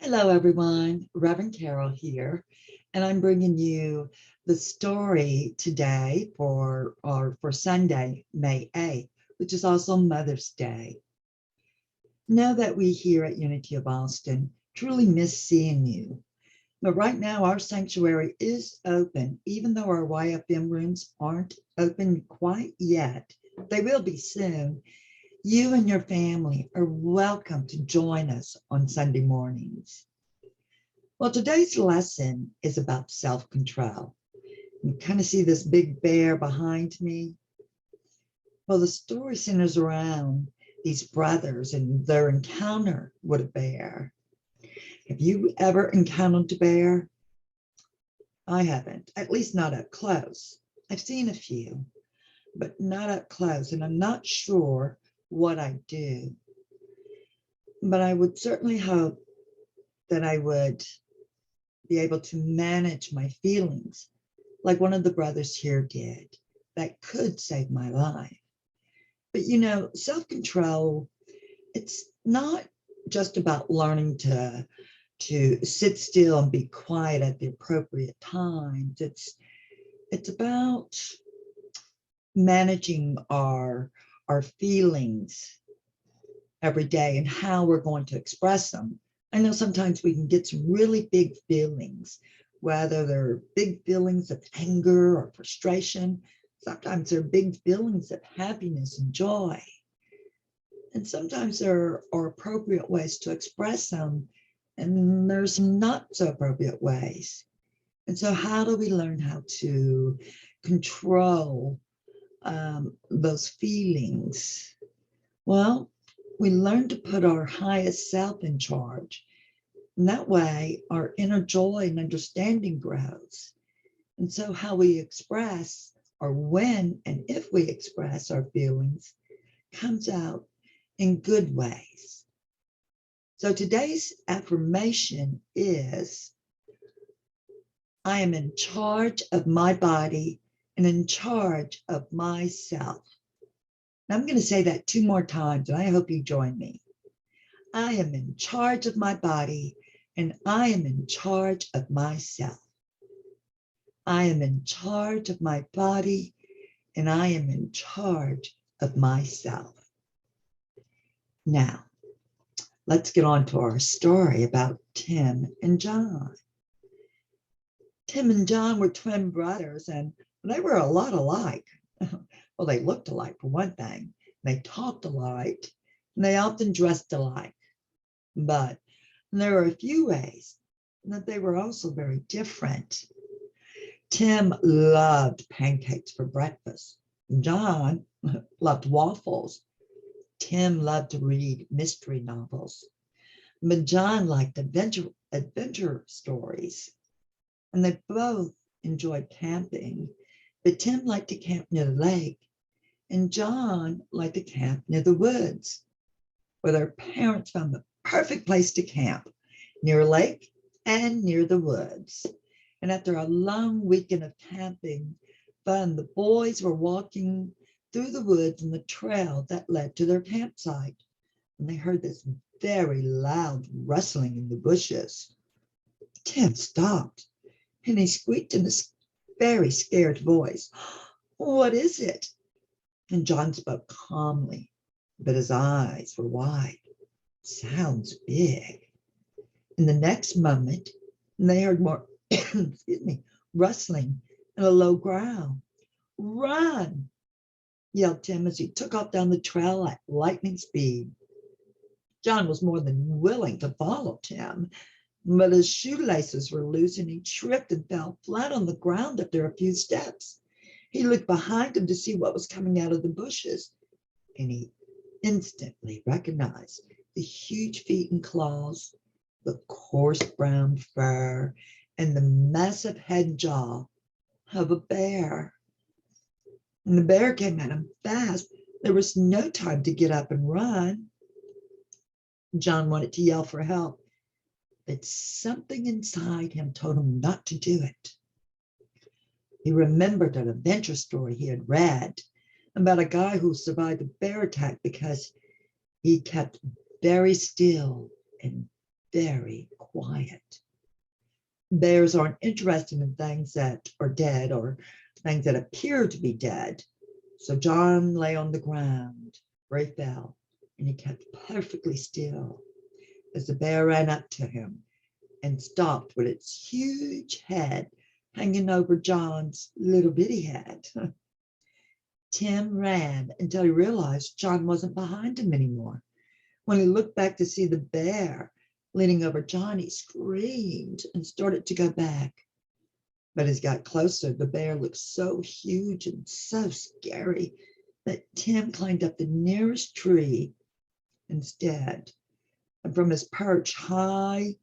Hello, everyone. Reverend Carol here, and I'm bringing you the story today for Sunday, May 8th, which is also Mother's Day. Know that we here at Unity of Austin truly miss seeing you. But right now, our sanctuary is open, even though our YFM rooms aren't open quite yet. They will be soon. You and your family are welcome to join us on Sunday mornings. Well, today's lesson is about self-control. You kind of see this big bear behind me. Well, the story centers around these brothers and their encounter with a bear. Have you ever encountered a bear? I haven't, at least not up close. I've seen a few, but not up close, and I'm not sure what I do. But I would certainly hope that I would be able to manage my feelings like one of the brothers here did. That could save my life. But self-control, it's not just about learning to sit still and be quiet at the appropriate times. It's about managing our feelings every day and how we're going to express them. I know sometimes we can get some really big feelings, whether they're big feelings of anger or frustration. Sometimes they're big feelings of happiness and joy. And sometimes there are appropriate ways to express them, and there's some not so appropriate ways. And so, how do we learn how to control those feelings? Well, we learn to put our highest self in charge. And that way, our inner joy and understanding grows. And so, how we express, or when and if we express our feelings, comes out in good ways. So, today's affirmation is I am in charge of my body and in charge of myself. Now, I'm going to say that two more times, and I hope you join me. I am in charge of my body, and I am in charge of myself. I am in charge of my body, and I am in charge of myself. Now, let's get on to our story about Tim and John. Tim and John were twin brothers, and they were a lot alike. Well, they looked alike for one thing. They talked alike, and they often dressed alike. But there were a few ways that they were also very different. Tim loved pancakes for breakfast. John loved waffles. Tim loved to read mystery novels. But John liked adventure stories. And they both enjoyed camping. But Tim liked to camp near the lake, and John liked to camp near the woods, where their parents found the perfect place to camp, near a lake and near the woods. And after a long weekend of camping fun, the boys were walking through the woods and the trail that led to their campsite. And they heard this very loud rustling in the bushes. Tim stopped and he squeaked in a very scared voice, "What is it?" And John spoke calmly, but his eyes were wide. "Sounds big." In the next moment, they heard more excuse me, rustling and a low growl. "Run!" yelled Tim as he took off down the trail at lightning speed. John was more than willing to follow Tim, but his shoelaces were loose and he tripped and fell flat on the ground after a few steps. He looked behind him to see what was coming out of the bushes, and he instantly recognized the huge feet and claws, the coarse brown fur, and the massive head and jaw of a bear. And the bear came at him fast. There was no time to get up and run. John wanted to yell for help, but something inside him told him not to do it. He remembered an adventure story he had read about a guy who survived a bear attack because he kept very still and very quiet. Bears aren't interested in things that are dead or things that appear to be dead. So John lay on the ground where he fell, and he kept perfectly still as the bear ran up to him and stopped with its huge head hanging over John's little bitty head. Tim ran until he realized John wasn't behind him anymore. When he looked back to see the bear leaning over John, he screamed and started to go back. But as he got closer, the bear looked so huge and so scary that Tim climbed up the nearest tree instead. And from his perch high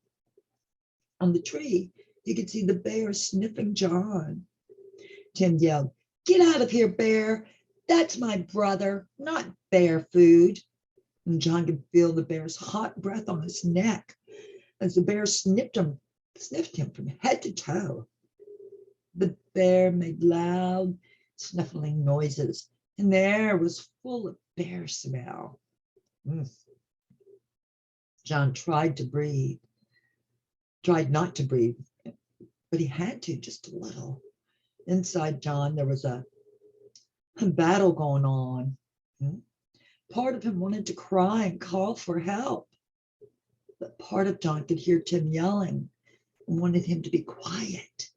on the tree, he could see the bear sniffing John. Tim yelled, "Get out of here, bear. That's my brother, not bear food." And John could feel the bear's hot breath on his neck as the bear sniffed him from head to toe. The bear made loud, snuffling noises, and the air was full of bear smell. John tried not to breathe, but he had to just a little. Inside John, there was a battle going on. Part of him wanted to cry and call for help, but part of John could hear Tim yelling and wanted him to be quiet.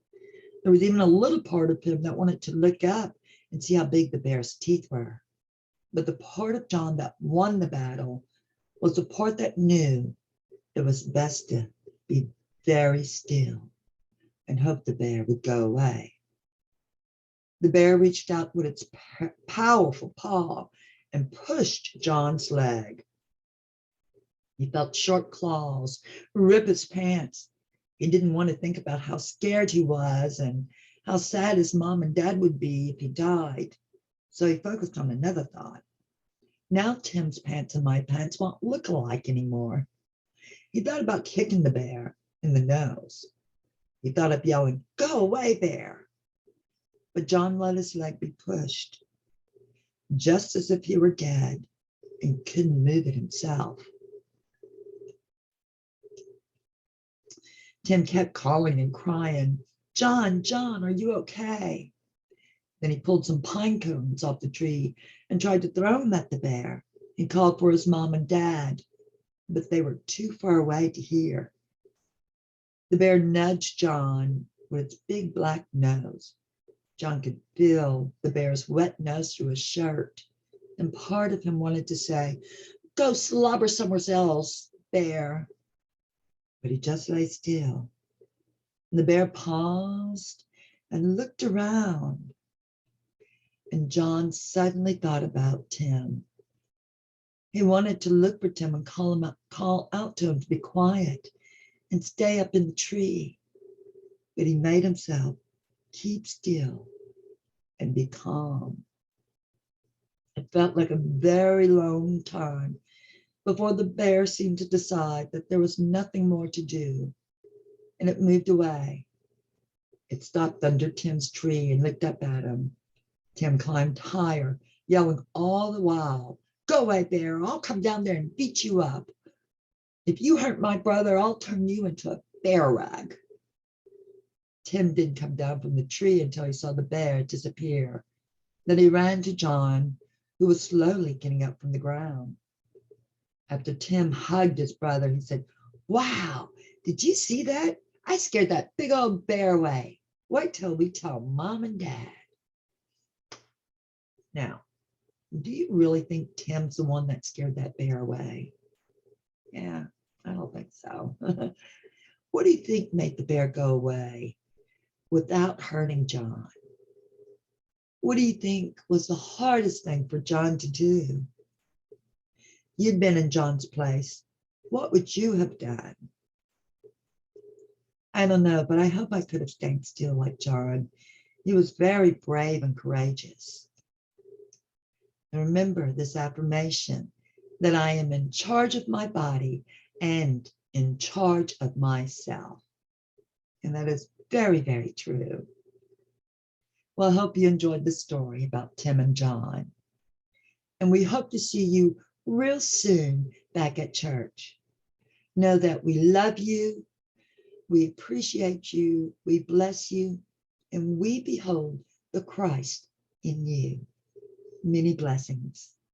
There was even a little part of him that wanted to look up and see how big the bear's teeth were. But the part of John that won the battle was the part that knew it was best to be very still and hope the bear would go away. The bear reached out with its powerful paw and pushed John's leg. He felt sharp claws rip his pants. He didn't want to think about how scared he was and how sad his mom and dad would be if he died. So he focused on another thought. Now Tim's pants and my pants won't look alike anymore. He thought about kicking the bear in the nose. He thought of yelling, "Go away, bear." But John let his leg be pushed, just as if he were dead and couldn't move it himself. Tim kept calling and crying, "John, John, are you okay?" Then he pulled some pine cones off the tree and tried to throw them at the bear and called for his mom and dad, but they were too far away to hear. The bear nudged John with its big black nose. John could feel the bear's wet nose through his shirt, and part of him wanted to say, "Go slobber somewhere else, bear." But he just lay still. And the bear paused and looked around. And John suddenly thought about Tim. He wanted to look for Tim and call out to him to be quiet and stay up in the tree. But he made himself keep still and be calm. It felt like a very long time before the bear seemed to decide that there was nothing more to do, and it moved away. It stopped under Tim's tree and looked up at him. Tim climbed higher, yelling all the while, "Go away, bear, I'll come down there and beat you up. If you hurt my brother, I'll turn you into a bear rag." Tim didn't come down from the tree until he saw the bear disappear. Then he ran to John, who was slowly getting up from the ground. After Tim hugged his brother, he said, "Wow, did you see that? I scared that big old bear away. Wait till we tell mom and dad." Now, do you really think Tim's the one that scared that bear away? Yeah, I don't think so. What do you think made the bear go away without hurting John? What do you think was the hardest thing for John to do? You'd been in John's place. What would you have done? I don't know, but I hope I could have stayed still like John. He was very brave and courageous. And remember this affirmation, that I am in charge of my body and in charge of myself. And that is very, very true. Well, I hope you enjoyed the story about Tim and John. And we hope to see you real soon back at church. Know that we love you, we appreciate you, we bless you, and we behold the Christ in you. Many blessings.